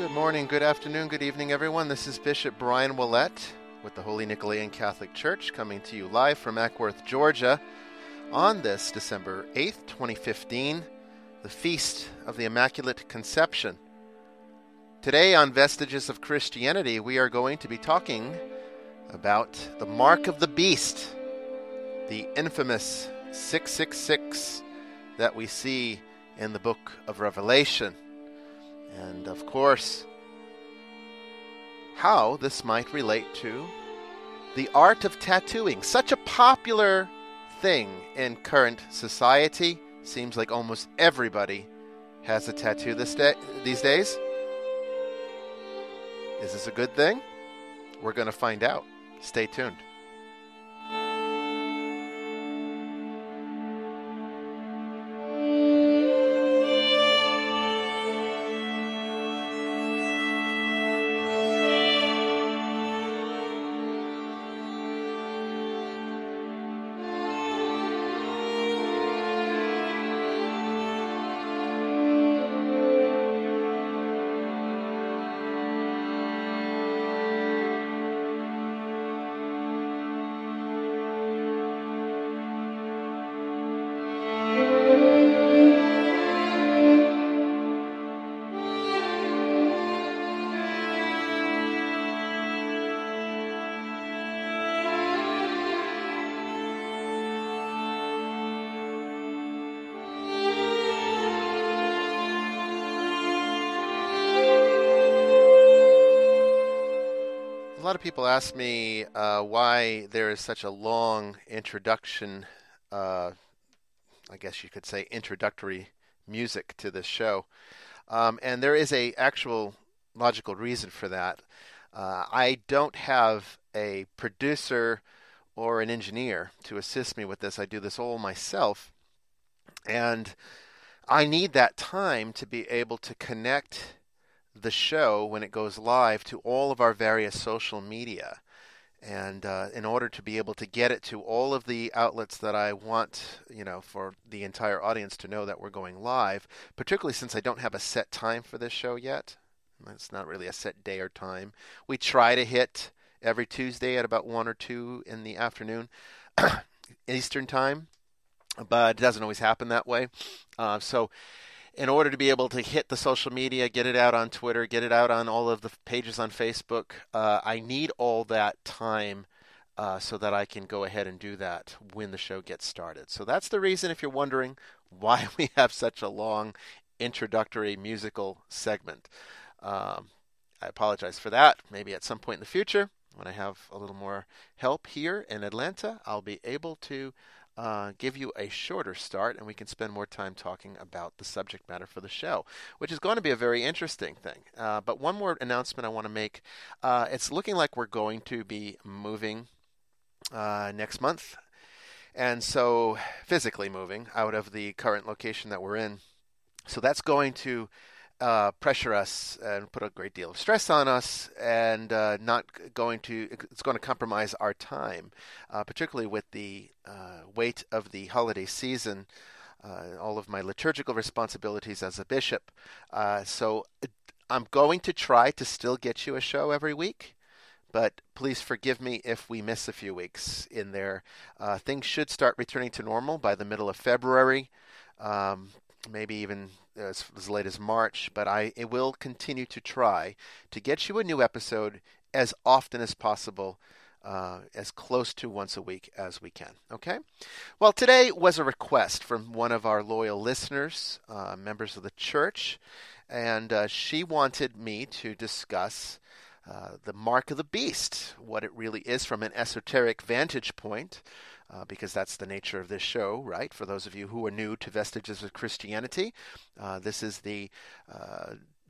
Good morning, good afternoon, good evening, everyone. This is Bishop Bryan Ouellette with the Holy Nicolaitan Catholic Church coming to you live from Ackworth, Georgia on this December 8th, 2015, the Feast of the Immaculate Conception. Today on Vestiges of Christianity, we are going to be talking about the mark of the beast, the infamous 666 that we see in the book of Revelation. And of course, how this might relate to the art of tattooing. Such a popular thing in current society. Seems like almost everybody has a tattoo these days. Is this a good thing? We're going to find out. Stay tuned. A lot of people ask me why there is such a long introduction, I guess you could say introductory music to this show. And there is a actual logical reason for that. I don't have a producer or an engineer to assist me with this. I do this all myself. And I need that time to be able to connect the show when it goes live to all of our various social media, and in order to be able to get it to all of the outlets that I want, for the entire audience to know that we're going live, particularly since I don't have a set time for this show yet. It's not really a set day or time. We try to hit every Tuesday at about 1 or 2 in the afternoon Eastern time, but it doesn't always happen that way. So in order to be able to hit the social media, get it out on Twitter, get it out on all of the pages on Facebook, I need all that time so that I can go ahead and do that when the show gets started. So that's the reason, if you're wondering, why we have such a long introductory musical segment. I apologize for that. Maybe at some point in the future, when I have a little more help here in Atlanta, I'll be able to give you a shorter start, and we can spend more time talking about the subject matter for the show, which is going to be a very interesting thing. But one more announcement I want to make. It's looking like we're going to be moving next month, and so physically moving out of the current location that we're in. So that's going to pressure us and put a great deal of stress on us, and it's going to compromise our time, particularly with the weight of the holiday season, all of my liturgical responsibilities as a bishop. So I'm going to try to still get you a show every week, but please forgive me if we miss a few weeks in there. Things should start returning to normal by the middle of February, maybe even as late as March, but I will continue to try to get you a new episode as often as possible, as close to once a week as we can. Okay? Well, today was a request from one of our loyal listeners, members of the church, and she wanted me to discuss the mark of the beast, what it really is from an esoteric vantage point, because that's the nature of this show, right? For those of you who are new to Vestiges of Christianity, this is the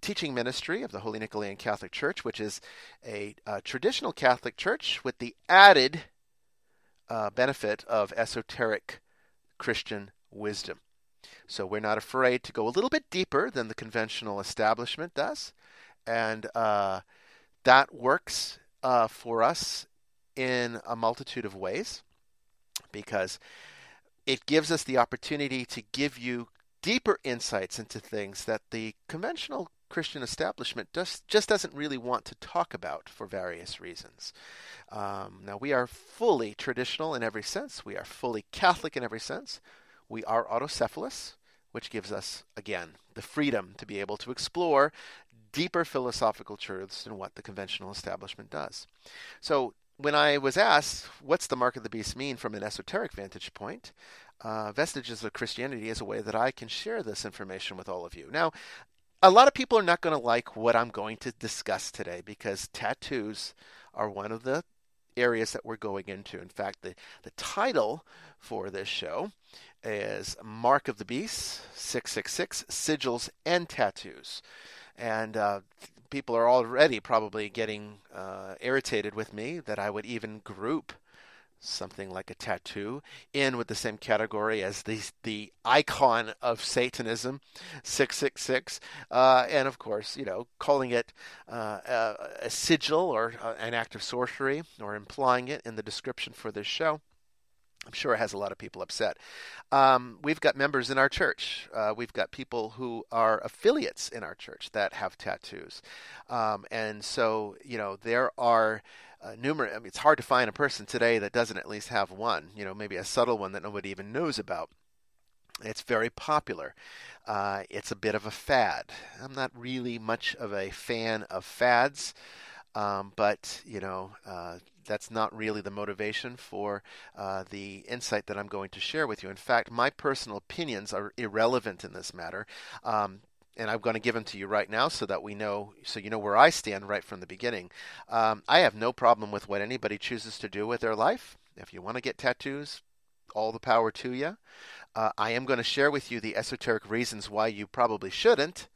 teaching ministry of the Holy Nicolaitan Catholic Church, which is a traditional Catholic church with the added benefit of esoteric Christian wisdom. So we're not afraid to go a little bit deeper than the conventional establishment does, and that works for us in a multitude of ways, because it gives us the opportunity to give you deeper insights into things that the conventional Christian establishment just doesn't really want to talk about for various reasons. Now, we are fully traditional in every sense. We are fully Catholic in every sense. We are autocephalous, which gives us, again, the freedom to be able to explore deeper philosophical truths than what the conventional establishment does. So when I was asked, what's the mark of the beast mean from an esoteric vantage point, Vestiges of Christianity is a way that I can share this information with all of you. Now, a lot of people are not going to like what I'm going to discuss today because tattoos are one of the areas that we're going into. In fact, the title for this show is Mark of the Beast, 666, Sigils and Tattoos. And people are already probably getting irritated with me that I would even group something like a tattoo in with the same category as the icon of Satanism, 666, and of course, calling it a sigil or an act of sorcery, or implying it in the description for this show. I'm sure it has a lot of people upset. We've got members in our church. We've got people who are affiliates in our church that have tattoos. And so, there are numerous. I mean, it's hard to find a person today that doesn't at least have one, maybe a subtle one that nobody even knows about. It's very popular. It's a bit of a fad. I'm not really much of a fan of fads, but that's not really the motivation for the insight that I'm going to share with you. In fact, my personal opinions are irrelevant in this matter. And I'm going to give them to you right now so you know where I stand right from the beginning. I have no problem with what anybody chooses to do with their life. If you want to get tattoos, all the power to you. I am going to share with you the esoteric reasons why you probably shouldn't.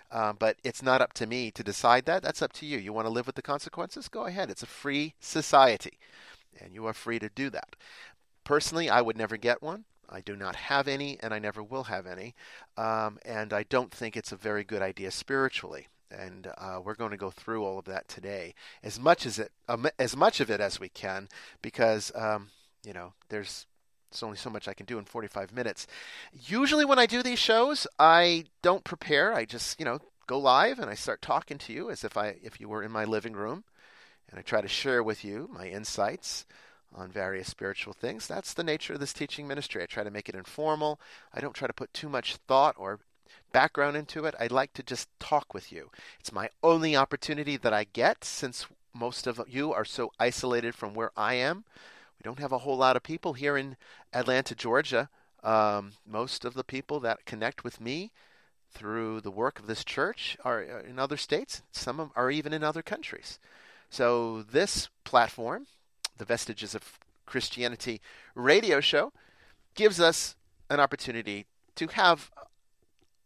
But it's not up to me to decide that. That's up to you. You want to live with the consequences? Go ahead. It's a free society, and you are free to do that. Personally, I would never get one. I do not have any, and I never will have any. And I don't think it's a very good idea spiritually. And we're going to go through all of that today, as much of it as we can, because there's only so much I can do in 45 minutes. Usually when I do these shows, I don't prepare. I just, go live and I start talking to you as if you were in my living room, and I try to share with you my insights on various spiritual things. That's the nature of this teaching ministry. I try to make it informal. I don't try to put too much thought or background into it. I like to just talk with you. It's my only opportunity that I get, since most of you are so isolated from where I am. We don't have a whole lot of people here in Atlanta, Georgia. Most of the people that connect with me through the work of this church are in other states. Some of them are even in other countries. So this platform, the Vestiges of Christianity radio show, gives us an opportunity to have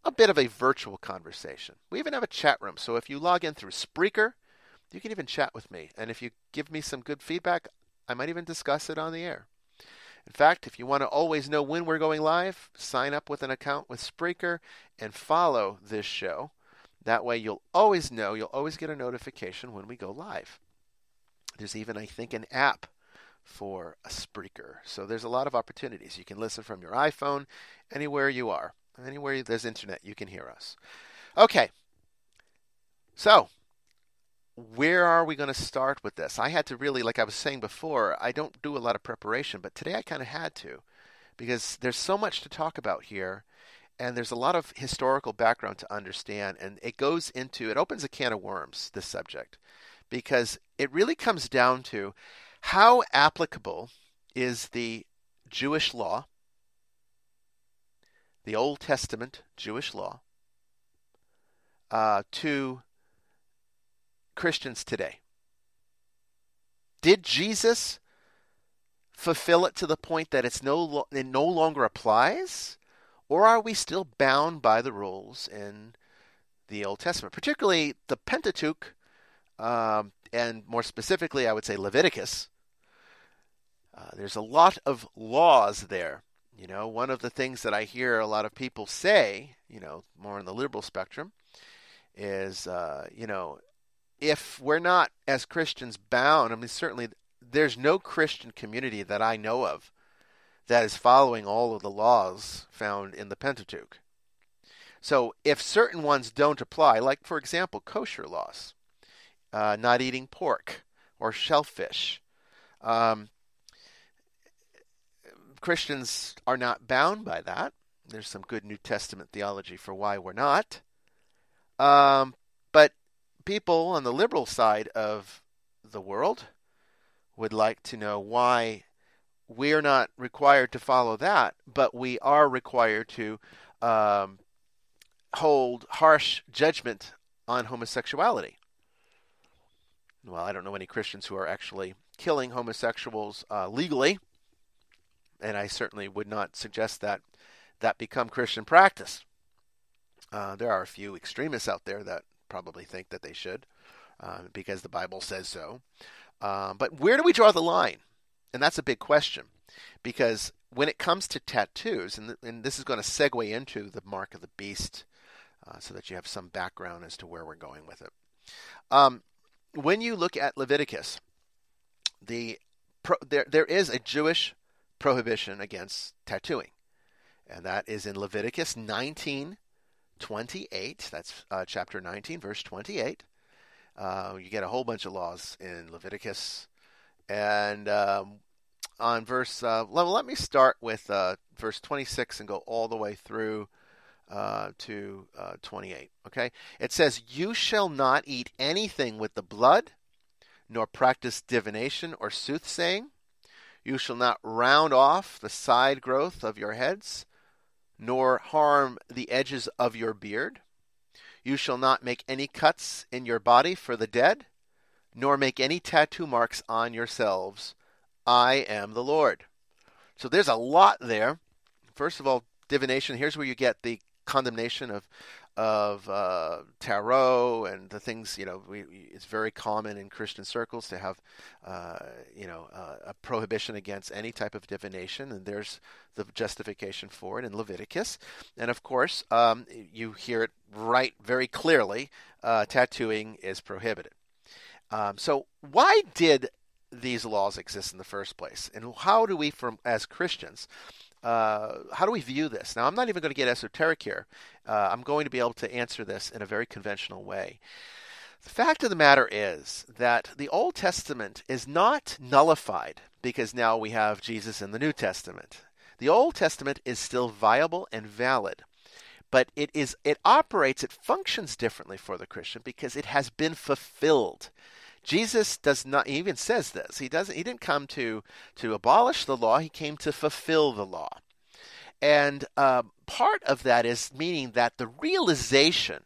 a bit of a virtual conversation. We even have a chat room. So if you log in through Spreaker, you can even chat with me. And if you give me some good feedback, I might even discuss it on the air. In fact, if you want to always know when we're going live, sign up with an account with Spreaker and follow this show. That way you'll always know, you'll always get a notification when we go live. There's even, I think, an app for a Spreaker. So there's a lot of opportunities. You can listen from your iPhone, anywhere you are. Anywhere there's internet, you can hear us. Okay. So where are we going to start with this? I had to really, like I was saying before, I don't do a lot of preparation, but today I kind of had to, because there's so much to talk about here, and there's a lot of historical background to understand, and it opens a can of worms, this subject, because it really comes down to how applicable is the Jewish law, the Old Testament Jewish law, to Christians today. Did Jesus fulfill it to the point that it no longer applies? Or are we still bound by the rules in the Old Testament, particularly the Pentateuch, and more specifically, I would say Leviticus? There's a lot of laws there. One of the things that I hear a lot of people say, more on the liberal spectrum, is, if we're not, as Christians, bound, I mean, certainly there's no Christian community that I know of that is following all of the laws found in the Pentateuch. So if certain ones don't apply, like, for example, kosher laws, not eating pork or shellfish, um, Christians are not bound by that. There's some good New Testament theology for why we're not. But people on the liberal side of the world would like to know why we're not required to follow that, but we are required to hold harsh judgment on homosexuality. Well, I don't know any Christians who are actually killing homosexuals legally, and I certainly would not suggest that that become Christian practice. There are a few extremists out there that probably think that they should, because the Bible says so. But where do we draw the line? And that's a big question, because when it comes to tattoos, and this is going to segue into the mark of the beast, so that you have some background as to where we're going with it. When you look at Leviticus, there is a Jewish prohibition against tattooing, and that is in Leviticus 19:28. That's chapter 19, verse 28. You get a whole bunch of laws in Leviticus, and on verse, let me start with verse 26 and go all the way through to 28. Okay, it says, "You shall not eat anything with the blood, nor practice divination or soothsaying. You shall not round off the side growth of your heads, nor harm the edges of your beard. You shall not make any cuts in your body for the dead, nor make any tattoo marks on yourselves. I am the Lord." So there's a lot there. First of all, divination. Here's where you get the condemnation of tarot and the things. It's very common in Christian circles to have a prohibition against any type of divination, and there's the justification for it in Leviticus. And of course, you hear it right very clearly. Tattooing is prohibited. So why did these laws exist in the first place, and how do we, as Christians, how do we view this? Now, I'm not even going to get esoteric here. I'm going to be able to answer this in a very conventional way. The fact of the matter is that the Old Testament is not nullified because now we have Jesus in the New Testament. The Old Testament is still viable and valid, but it functions differently for the Christian because it has been fulfilled. Jesus does not, he even says this, he didn't come to abolish the law, he came to fulfill the law. And part of that is meaning that the realization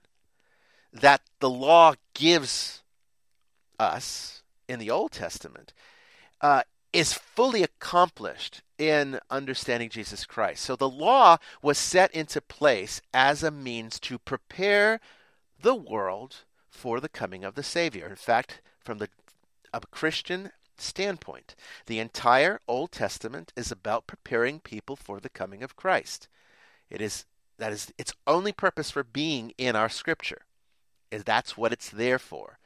that the law gives us in the Old Testament is fully accomplished in understanding Jesus Christ. So the law was set into place as a means to prepare the world for the coming of the Savior. In fact, from a Christian standpoint, the entire Old Testament is about preparing people for the coming of Christ. That is its only purpose for being in our Scripture. That's what it's there for.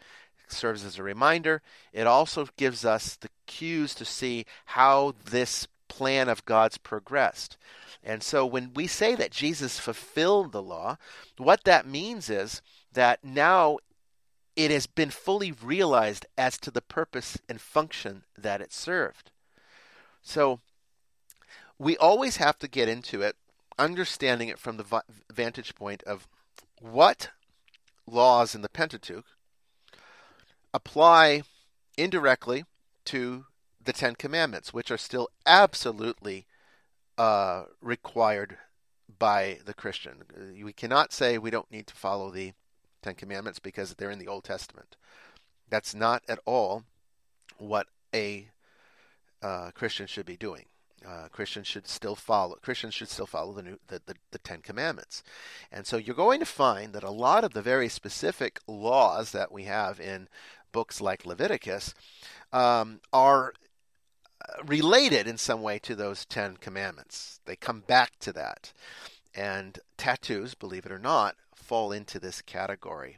It serves as a reminder. It also gives us the cues to see how this plan of God's progressed. And so when we say that Jesus fulfilled the law, what that means is that now it has been fully realized as to the purpose and function that it served. So we always have to get into it, understanding it from the vantage point of what laws in the Pentateuch apply indirectly to the Ten Commandments, which are still absolutely required by the Christian. We cannot say we don't need to follow the Ten Commandments because they're in the Old Testament. That's not at all what a Christian should be doing. Christians should still follow the Ten Commandments. And so you're going to find that a lot of the very specific laws that we have in books like Leviticus are related in some way to those Ten Commandments. They come back to that. And tattoos, believe it or not, fall into this category.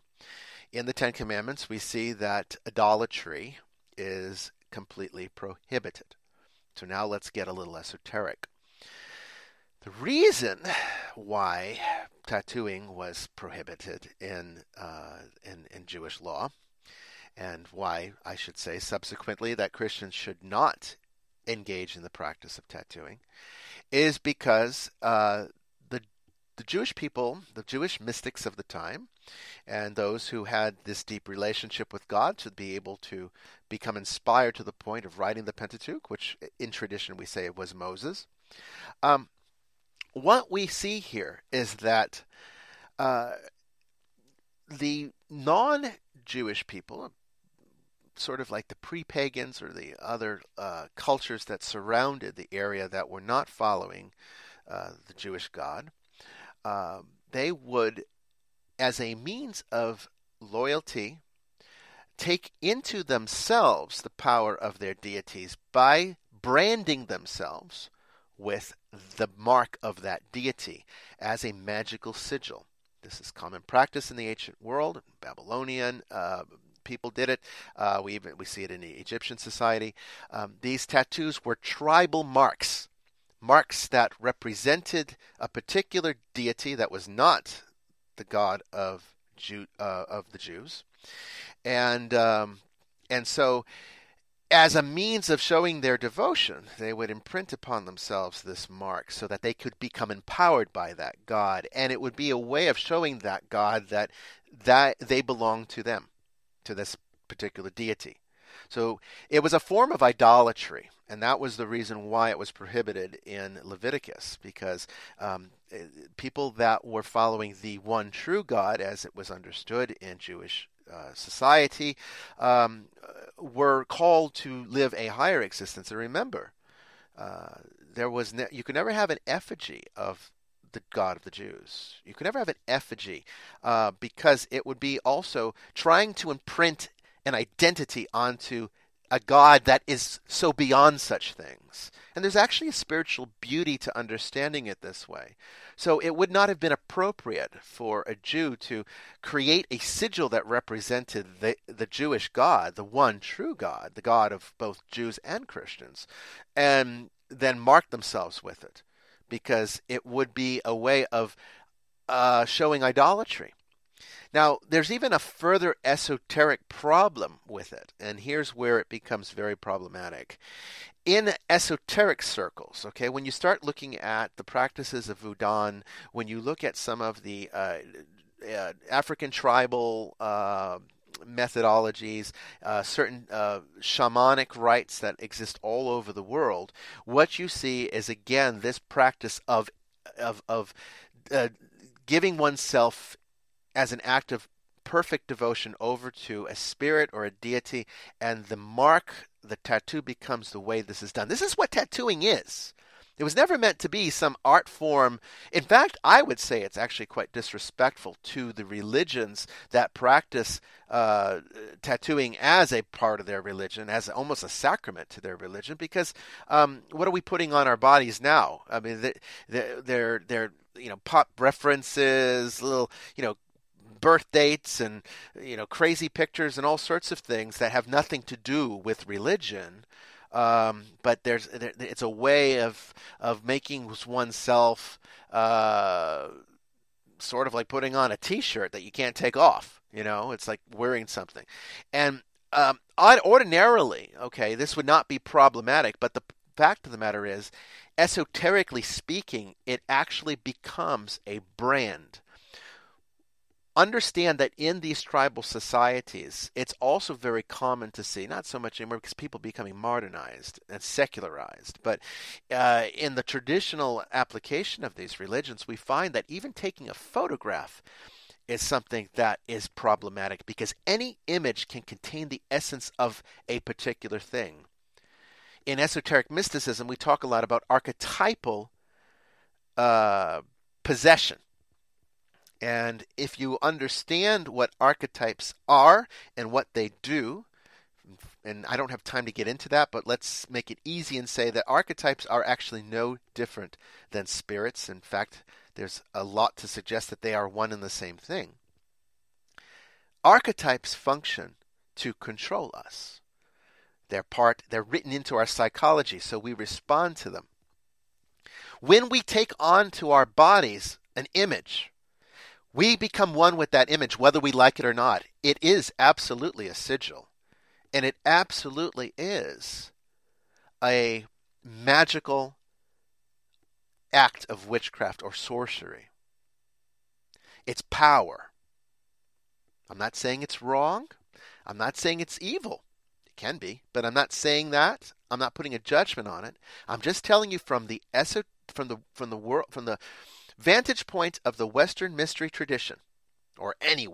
In the Ten Commandments, we see that idolatry is completely prohibited. So now let's get a little esoteric. The reason why tattooing was prohibited in Jewish law, and why, I should say, subsequently, that Christians should not engage in the practice of tattooing, is because the Jewish people, the Jewish mystics of the time, and those who had this deep relationship with God to be able to become inspired to the point of writing the Pentateuch, which in tradition we say it was Moses. What we see here is that the non-Jewish people, sort of like the pre-pagans or the other cultures that surrounded the area that were not following the Jewish God, they would, as a means of loyalty, take into themselves the power of their deities by branding themselves with the mark of that deity as a magical sigil. This is common practice in the ancient world. Babylonian people did it. We see it in the Egyptian society. These tattoos were tribal marks that represented a particular deity that was not the God of the Jews, and so, as a means of showing their devotion, they would imprint upon themselves this mark so that they could become empowered by that God, and it would be a way of showing that God that they belong to them, to this particular deity. So it was a form of idolatry, and that was the reason why it was prohibited in Leviticus, because people that were following the one true God, as it was understood in Jewish society, were called to live a higher existence. And remember, you could never have an effigy of the God of the Jews. You could never have an effigy because it would be also trying to imprint an identity onto a God that is so beyond such things. And there's actually a spiritual beauty to understanding it this way. So it would not have been appropriate for a Jew to create a sigil that represented the Jewish God, the one true God, the God of both Jews and Christians, and then mark themselves with it, because it would be a way of showing idolatry. Now, there's even a further esoteric problem with it, and here's where it becomes very problematic. In esoteric circles, okay, when you start looking at the practices of Voodoo, when you look at some of the African tribal methodologies, certain shamanic rites that exist all over the world, what you see is, again, this practice of giving oneself as an act of perfect devotion over to a spirit or a deity, and the tattoo becomes the way this is done. This is what tattooing is. It was never meant to be some art form. In fact, I would say it's actually quite disrespectful to the religions that practice tattooing as a part of their religion, as almost a sacrament to their religion, because what are we putting on our bodies now? I mean, they're pop references, little, birth dates, and crazy pictures and all sorts of things that have nothing to do with religion, but it's a way of making oneself sort of like putting on a t-shirt that you can't take off. It's like wearing something, and ordinarily, okay, this would not be problematic, but the fact of the matter is, esoterically speaking, it actually becomes a brand. Understand that in these tribal societies, it's also very common to see, not so much anymore because people are becoming modernized and secularized, but in the traditional application of these religions, we find that even taking a photograph is something that is problematic, because any image can contain the essence of a particular thing. In esoteric mysticism, we talk a lot about archetypal possession. And if you understand what archetypes are and what they do, and I don't have time to get into that, but let's make it easy and say that archetypes are actually no different than spirits. In fact, there's a lot to suggest that they are one and the same thing. Archetypes function to control us. They're written into our psychology, so we respond to them. When we take on to our bodies an image, We become one with that image, whether we like it or not. It is absolutely a sigil. And it absolutely is a magical act of witchcraft or sorcery. It's power. I'm not saying it's wrong. I'm not saying it's evil. It can be, but I'm not saying that. I'm not putting a judgment on it. I'm just telling you from the vantage point of the Western mystery tradition, or any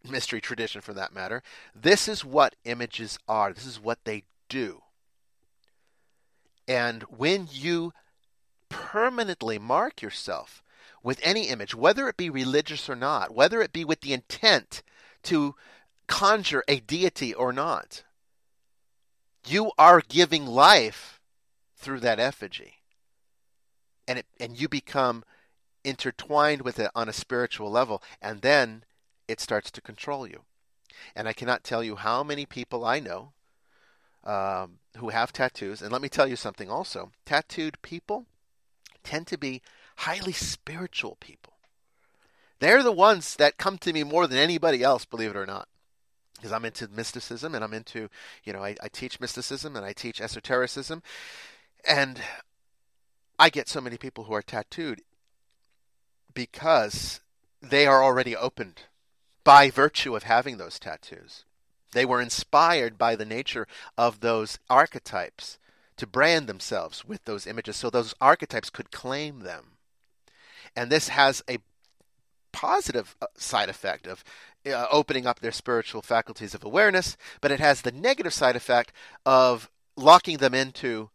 mystery tradition for that matter. This is what images are. This is what they do. And when you permanently mark yourself with any image, whether it be religious or not, whether it be with the intent to conjure a deity or not, you are giving life through that effigy. And you become intertwined with it on a spiritual level, and then it starts to control you. And I cannot tell you how many people I know who have tattoos. And let me tell you something also. Tattooed people tend to be highly spiritual people. They're the ones that come to me more than anybody else, believe it or not. Because I'm into mysticism, and I'm into, I teach mysticism and I teach esotericism. And I get so many people who are tattooed because they are already opened by virtue of having those tattoos. They were inspired by the nature of those archetypes to brand themselves with those images so those archetypes could claim them. And this has a positive side effect of opening up their spiritual faculties of awareness, but it has the negative side effect of locking them into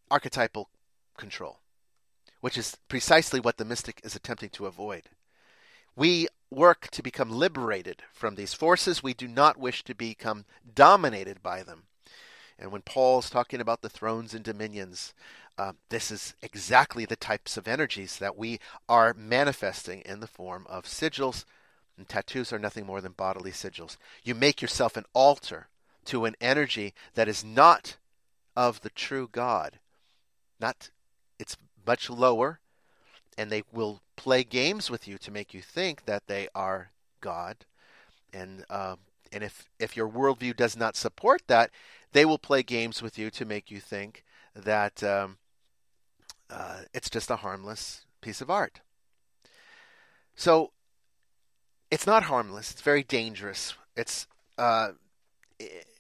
archetypal control, which is precisely what the mystic is attempting to avoid. We work to become liberated from these forces. We do not wish to become dominated by them. And when Paul's talking about the thrones and dominions, this is exactly the types of energies that we are manifesting in the form of sigils. And tattoos are nothing more than bodily sigils. You make yourself an altar to an energy that is not of the true God. It's much lower, and they will play games with you to make you think that they are God. And if your worldview does not support that, they will play games with you to make you think that it's just a harmless piece of art. So it's not harmless. It's very dangerous. It's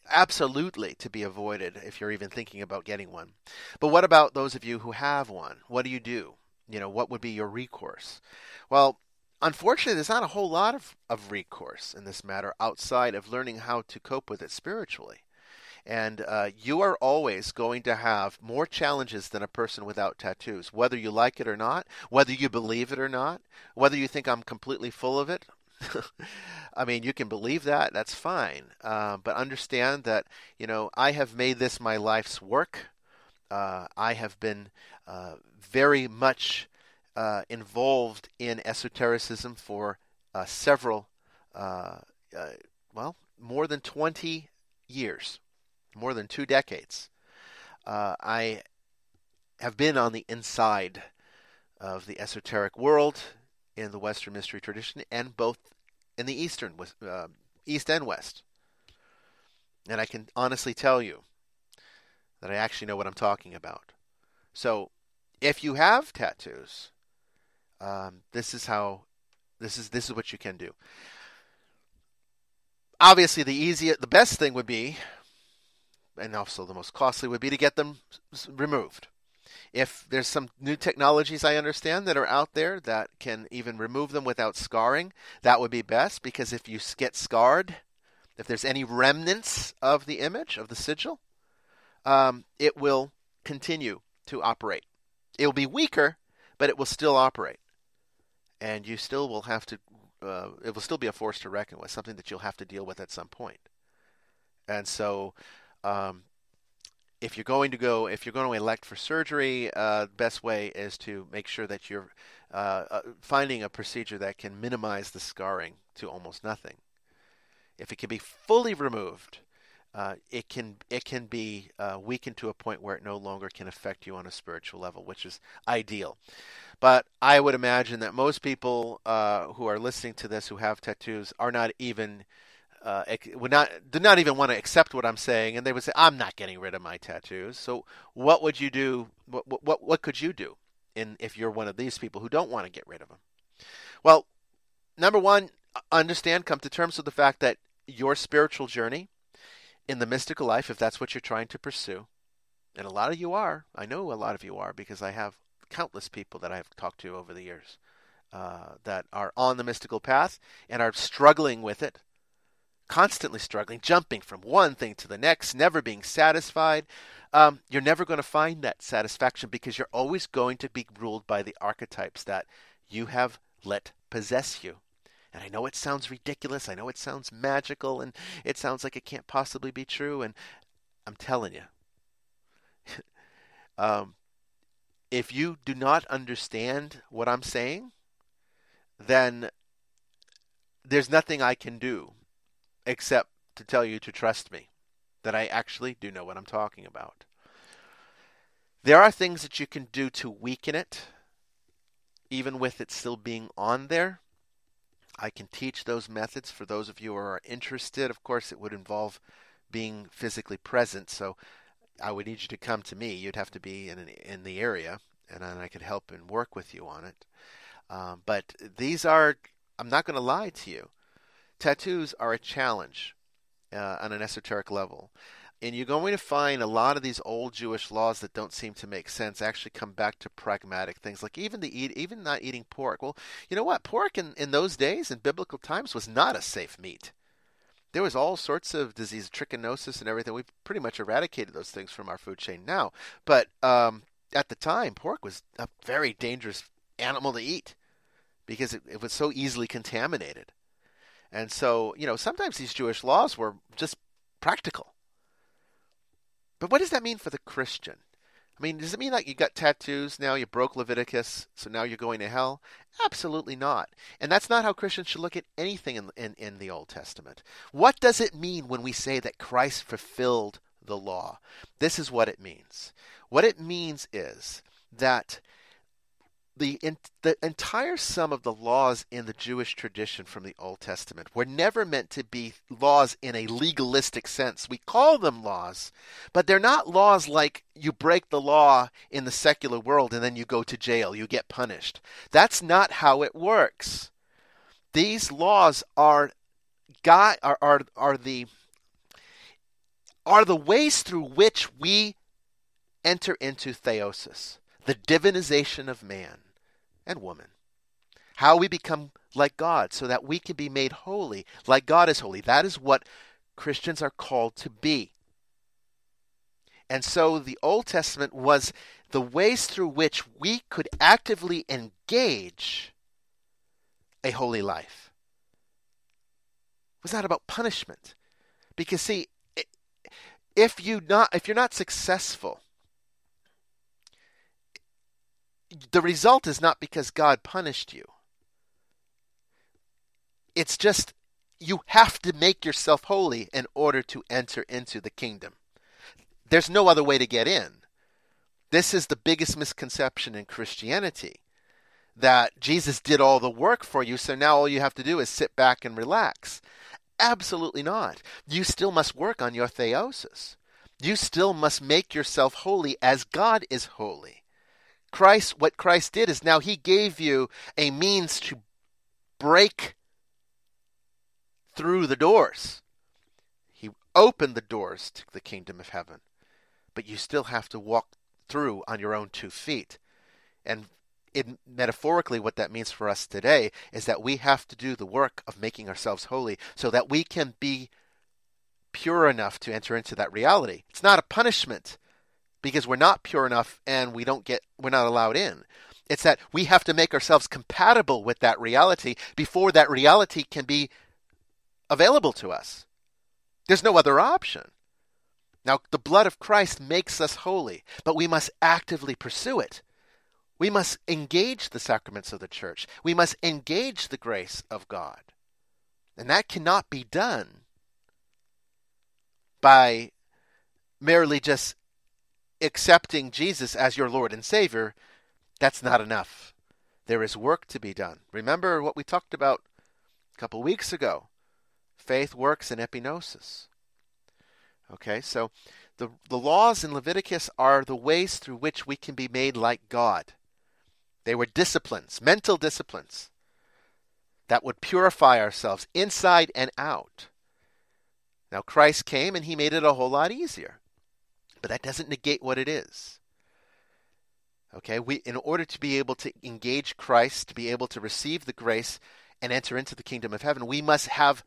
absolutely to be avoided if you're even thinking about getting one. But what about those of you who have one? What do you do? What would be your recourse? Well, unfortunately, there's not a whole lot of recourse in this matter outside of learning how to cope with it spiritually. And you are always going to have more challenges than a person without tattoos, whether you like it or not, whether you believe it or not, whether you think I'm completely full of it. I mean, you can believe that. That's fine. But understand that, I have made this my life's work. I have been very much involved in esotericism for several, more than 20 years, more than 2 decades. I have been on the inside of the esoteric world in the Western mystery tradition, and both in the East and West. And I can honestly tell you that I actually know what I'm talking about. So, if you have tattoos, this is what you can do. Obviously, the best thing would be, and also the most costly, would be to get them removed. If there's some new technologies I understand that are out there that can even remove them without scarring, that would be best, because if you get scarred, if there's any remnants of the image, of the sigil, it will continue to operate. It will be weaker, but it will still operate. And you still will have to, it will still be a force to reckon with, something that you'll have to deal with at some point. And so, if you're going to elect for surgery, the best way is to make sure that you're finding a procedure that can minimize the scarring to almost nothing. If it can be fully removed, it can be weakened to a point where it no longer can affect you on a spiritual level, which is ideal. But I would imagine that most people who are listening to this who have tattoos are not even do not even want to accept what I'm saying, and they would say, "I'm not getting rid of my tattoos." So, what would you do? What could you do if you're one of these people who don't want to get rid of them? Well, number one, understand, come to terms with the fact that your spiritual journey in the mystical life, if that's what you're trying to pursue, and a lot of you are, I know a lot of you are, because I have countless people that I've talked to over the years that are on the mystical path and are struggling with it, constantly struggling, jumping from one thing to the next, never being satisfied. You're never going to find that satisfaction because you're always going to be ruled by the archetypes that you have let possess you. And I know it sounds ridiculous. I know it sounds magical, and it sounds like it can't possibly be true. And I'm telling you, if you do not understand what I'm saying, then there's nothing I can do except to tell you to trust me, that I actually do know what I'm talking about. There are things that you can do to weaken it, even with it still being on there. I can teach those methods for those of you who are interested. Of course, it would involve being physically present, so I would need you to come to me. You'd have to be in the area, and then I could help and work with you on it. But these are, I'm not going to lie to you, tattoos are a challenge on an esoteric level. And you're going to find a lot of these old Jewish laws that don't seem to make sense actually come back to pragmatic things, like even not eating pork. Well, you know what? Pork in those days, in biblical times, was not a safe meat. There was all sorts of disease, trichinosis and everything. We've pretty much eradicated those things from our food chain now. But at the time, pork was a very dangerous animal to eat because it was so easily contaminated. And so, sometimes these Jewish laws were just practical. But what does that mean for the Christian? I mean, does it mean like you got tattoos, now you broke Leviticus, so now you're going to hell? Absolutely not. And that's not how Christians should look at anything in the Old Testament. What does it mean when we say that Christ fulfilled the law? This is what it means. What it means is that the entire sum of the laws in the Jewish tradition from the Old Testament were never meant to be laws in a legalistic sense. We call them laws, but they're not laws like you break the law in the secular world and then you go to jail, you get punished. That's not how it works. These laws are the ways through which we enter into theosis, the divinization of man and woman. How we become like God so that we can be made holy like God is holy. That is what Christians are called to be. And so the Old Testament was the ways through which we could actively engage a holy life. It was not about punishment. Because see, if you're not successful, the result is not because God punished you. It's just you have to make yourself holy in order to enter into the kingdom. There's no other way to get in. This is the biggest misconception in Christianity, that Jesus did all the work for you, so now all you have to do is sit back and relax. Absolutely not. You still must work on your theosis. You still must make yourself holy as God is holy. What Christ did is now he gave you a means to break through the doors. He opened the doors to the kingdom of heaven. But you still have to walk through on your own 2 feet. And metaphorically, what that means for us today is that we have to do the work of making ourselves holy so that we can be pure enough to enter into that reality. It's not a punishment because we're not pure enough and we're not allowed in. It's that we have to make ourselves compatible with that reality before that reality can be available to us. There's no other option. Now, the blood of Christ makes us holy, but we must actively pursue it. We must engage the sacraments of the church. We must engage the grace of God. And that cannot be done by merely just accepting Jesus as your Lord and Savior, that's not enough. There is work to be done. Remember what we talked about a couple weeks ago. Faith works in epignosis. Okay, so the laws in Leviticus are the ways through which we can be made like God. They were disciplines, mental disciplines, that would purify ourselves inside and out. Now Christ came and he made it a whole lot easier. But that doesn't negate what it is. Okay, in order to be able to engage Christ, to be able to receive the grace and enter into the kingdom of heaven, we must have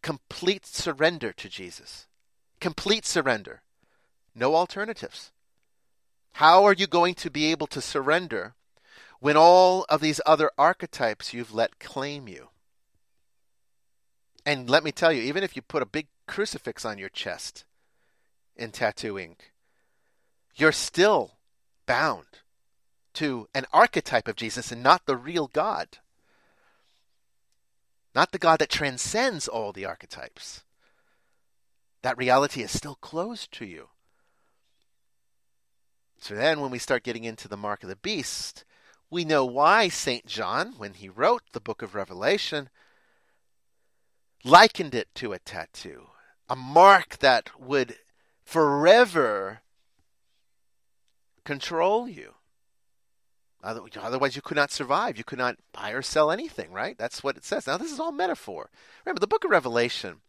complete surrender to Jesus. Complete surrender. No alternatives. How are you going to be able to surrender when all of these other archetypes you've let claim you? And let me tell you, even if you put a big crucifix on your chest in tattoo ink, you're still bound to an archetype of Jesus and not the real God. Not the God that transcends all the archetypes. That reality is still closed to you. So then when we start getting into the mark of the beast, we know why St. John, when he wrote the book of Revelation, likened it to a tattoo. A mark that would forever control you. Otherwise you could not survive. You could not buy or sell anything, right? That's what it says. Now this is all metaphor. Remember, the book of Revelation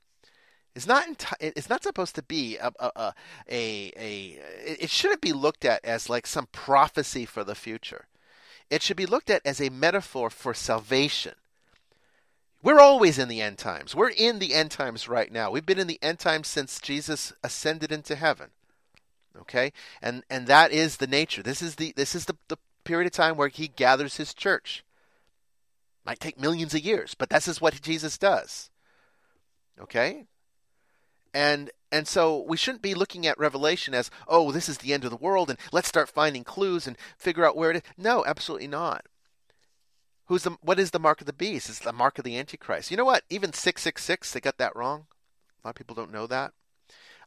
is not it's not supposed to be it shouldn't be looked at as like some prophecy for the future. It should be looked at as a metaphor for salvation. We're always in the end times. We're in the end times right now. We've been in the end times since Jesus ascended into heaven. Okay? And that is the nature. This is the period of time where he gathers his church. Might take millions of years, but this is what Jesus does. Okay? And so we shouldn't be looking at Revelation as, oh, this is the end of the world, and let's start finding clues and figure out where it is. No, absolutely not. What is the mark of the beast? It's the mark of the Antichrist. You know what? Even 666, they got that wrong. A lot of people don't know that.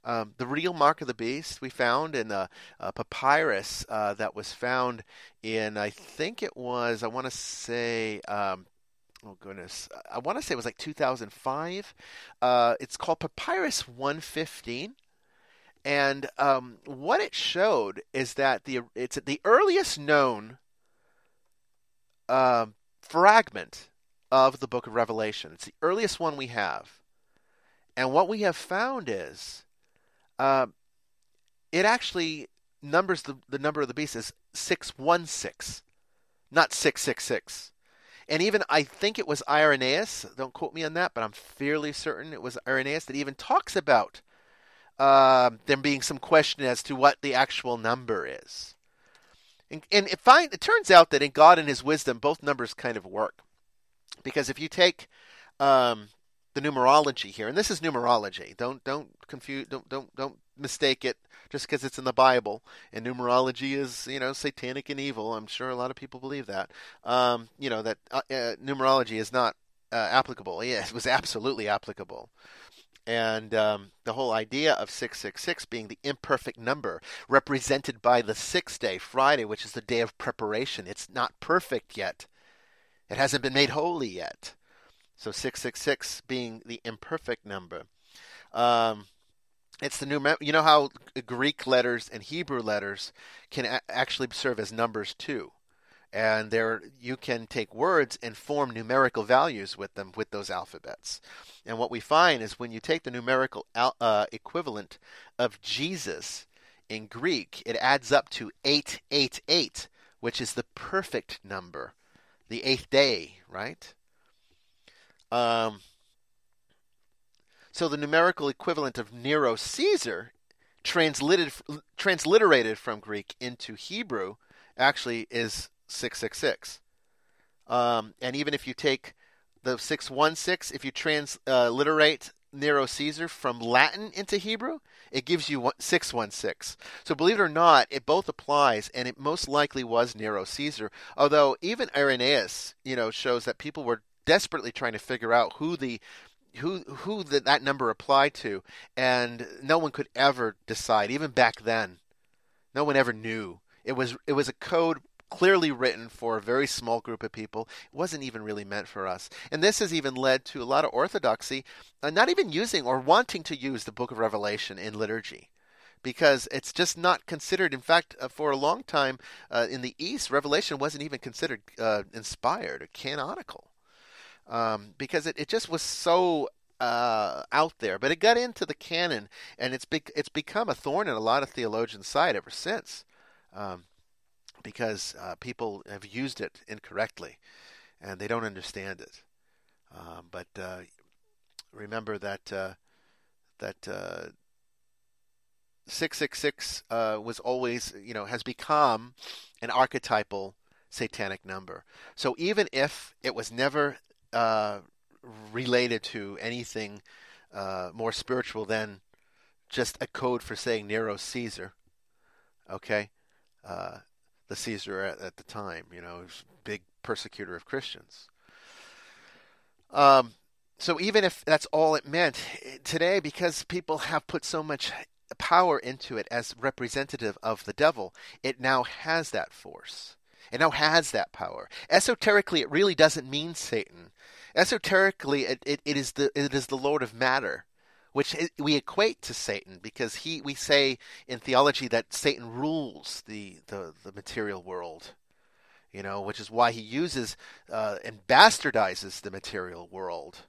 The real mark of the beast we found in a papyrus that was found in, I think it was, I want to say, oh goodness, I want to say it was like 2005. It's called Papyrus 115. And what it showed is that it's the earliest known fragment of the book of Revelation. It's the earliest one we have. And what we have found is it actually numbers the number of the beast as 616, not 666. And even, I think it was Irenaeus, don't quote me on that, but I'm fairly certain it was Irenaeus that even talks about there being some question as to what the actual number is. And it turns out that in God and his wisdom, both numbers kind of work. Because if you take the numerology here, and this is numerology, don't confuse, don't mistake it just because it's in the Bible, and numerology is, satanic and evil. I'm sure a lot of people believe that. That numerology is not applicable. Yeah, it was absolutely applicable. And the whole idea of 666 being the imperfect number represented by the sixth day, Friday, which is the day of preparation. It's not perfect yet. It hasn't been made holy yet. So 666 being the imperfect number. It's the new. You know how Greek letters and Hebrew letters can actually serve as numbers too, and you can take words and form numerical values with them with those alphabets. And what we find is when you take the numerical equivalent of Jesus in Greek, it adds up to 888, which is the perfect number, the eighth day, right? So the numerical equivalent of Nero Caesar, transliterated from Greek into Hebrew, actually is 666. And even if you take the 616, if you transliterate Nero Caesar from Latin into Hebrew, it gives you 616. So believe it or not, it both applies, and it most likely was Nero Caesar. Although even Irenaeus, shows that people were desperately trying to figure out who the that number applied to, and no one could ever decide. Even back then, no one ever knew. It was a code clearly written for a very small group of people. It wasn't even really meant for us. And this has even led to a lot of orthodoxy not even using or wanting to use the Book of Revelation in liturgy, because it's just not considered. In fact, for a long time in the East, Revelation wasn't even considered inspired or canonical, because it just was so out there. But it got into the canon, and it's become a thorn in a lot of theologians' side ever since, because people have used it incorrectly, and they don't understand it. But remember that 666 was always, has become an archetypal satanic number. So even if it was never related to anything more spiritual than just a code for saying Nero Caesar, okay, the Caesar at the time, was a big persecutor of Christians. So even if that's all it meant, today, because people have put so much power into it as representative of the devil, it now has that force. It now has that power. Esoterically, it really doesn't mean Satan. Esoterically, it is the Lord of matter, which we equate to Satan, because we say in theology that Satan rules the material world, which is why he uses and bastardizes the material world.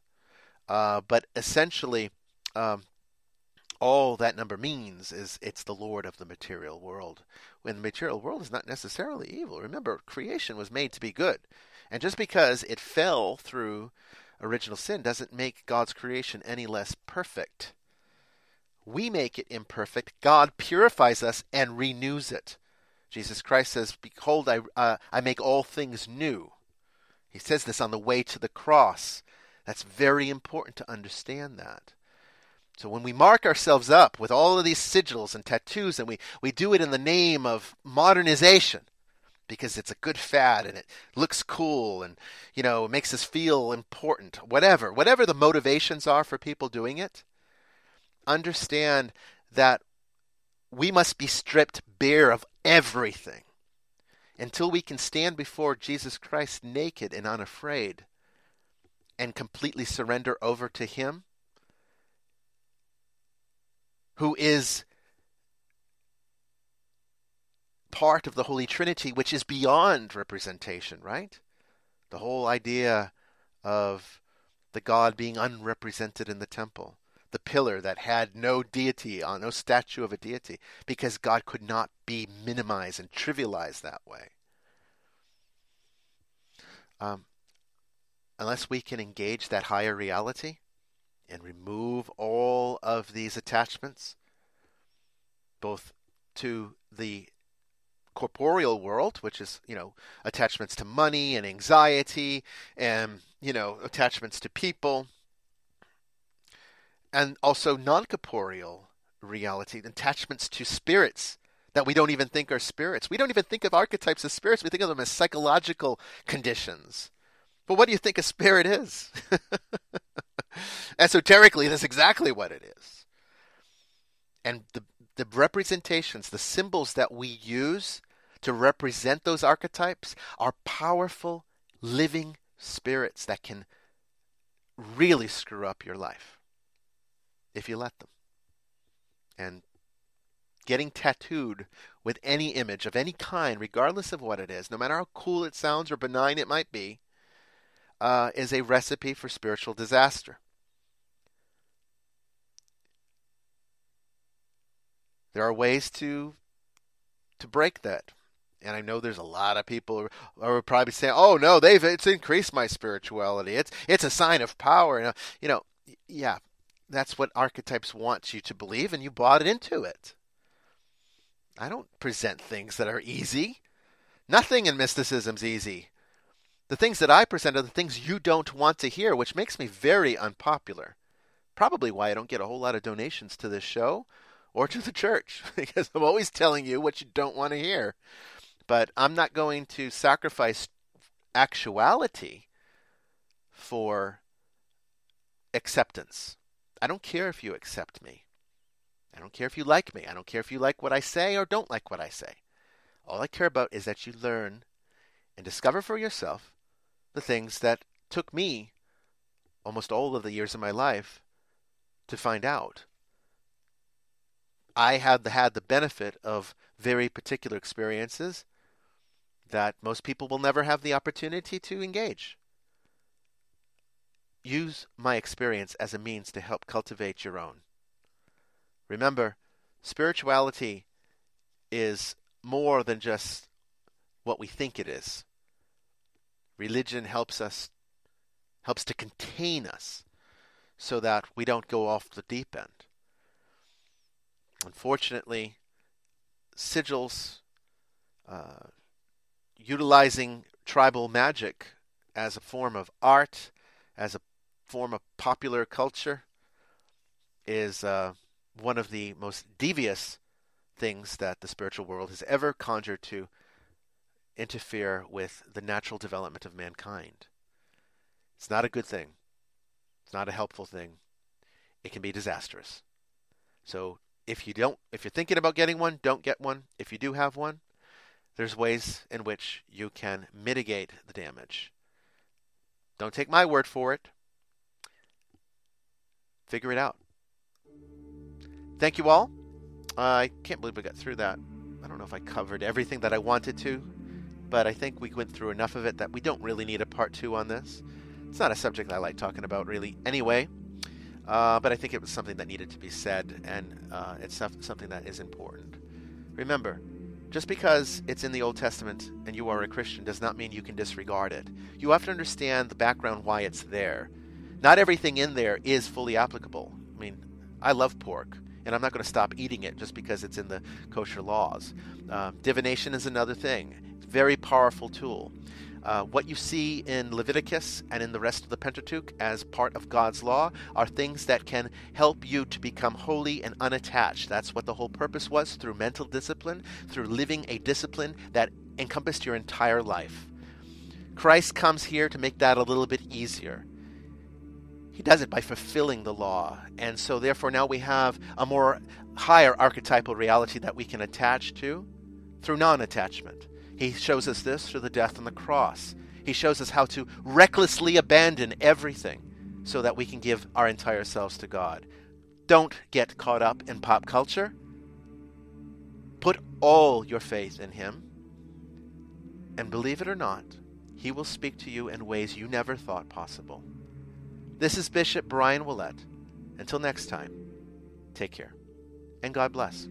But essentially, all that number means is it's the Lord of the material world, when the material world is not necessarily evil. Remember, creation was made to be good. And just because it fell through original sin doesn't make God's creation any less perfect. We make it imperfect. God purifies us and renews it. Jesus Christ says, "Behold, I make all things new." He says this on the way to the cross. That's very important to understand that. So when we mark ourselves up with all of these sigils and tattoos, and we do it in the name of modernization, because it's a good fad and it looks cool and, it makes us feel important, whatever the motivations are for people doing it, understand that we must be stripped bare of everything until we can stand before Jesus Christ naked and unafraid and completely surrender over to Him, who is part of the Holy Trinity, which is beyond representation, right? The whole idea of the God being unrepresented in the temple, the pillar that had no deity on, no statue of a deity, because God could not be minimized and trivialized that way. Unless we can engage that higher reality and remove all of these attachments, both to the corporeal world, which is, attachments to money and anxiety and, attachments to people, and also non-corporeal reality, attachments to spirits that we don't even think are spirits. We don't even think of archetypes as spirits. We think of them as psychological conditions. But what do you think a spirit is? Esoterically, that's exactly what it is. And the representations, the symbols that we use to represent those archetypes are powerful, living spirits that can really screw up your life if you let them. And getting tattooed with any image of any kind, regardless of what it is, no matter how cool it sounds or benign it might be, is a recipe for spiritual disaster. There are ways to break that. And I know there's a lot of people who are probably saying, "Oh no, it's increased my spirituality. It's a sign of power." Yeah, that's what archetypes want you to believe, and you bought into it. I don't present things that are easy. Nothing in mysticism's easy. The things that I present are the things you don't want to hear, which makes me very unpopular. Probably why I don't get a whole lot of donations to this show or to the church, because I'm always telling you what you don't want to hear. But I'm not going to sacrifice actuality for acceptance. I don't care if you accept me. I don't care if you like me. I don't care if you like what I say or don't like what I say. All I care about is that you learn and discover for yourself the things that took me almost all of the years of my life to find out. I had the benefit of very particular experiences that most people will never have the opportunity to engage. Use my experience as a means to help cultivate your own. Remember, spirituality is more than just what we think it is. Religion helps to contain us so that we don't go off the deep end. Unfortunately, Sigils, utilizing tribal magic as a form of art, as a form of popular culture, is one of the most devious things that the spiritual world has ever conjured to interfere with the natural development of mankind. It's not a good thing. It's not a helpful thing. It can be disastrous. So if you're thinking about getting one, don't get one. If you do have one, there's ways in which you can mitigate the damage. Don't take my word for it. Figure it out. Thank you all. I can't believe we got through that. I don't know if I covered everything that I wanted to, but I think we went through enough of it that we don't really need a part 2 on this. It's not a subject I like talking about really anyway, but I think it was something that needed to be said, and it's something that is important. Remember, just because it's in the Old Testament and you are a Christian does not mean you can disregard it. You have to understand the background why it's there. Not everything in there is fully applicable. I mean, I love pork, and I'm not going to stop eating it just because it's in the kosher laws. Divination is another thing. It's a very powerful tool. What you see in Leviticus and in the rest of the Pentateuch as part of God's law are things that can help you to become holy and unattached. That's what the whole purpose was, through mental discipline, through living a discipline that encompassed your entire life. Christ comes here to make that a little bit easier. He does it by fulfilling the law. And so therefore now we have a more higher archetypal reality that we can attach to through non-attachment. He shows us this through the death on the cross. He shows us how to recklessly abandon everything so that we can give our entire selves to God. Don't get caught up in pop culture. Put all your faith in Him. And believe it or not, He will speak to you in ways you never thought possible. This is Bishop Bryan Ouellette. Until next time, take care, and God bless.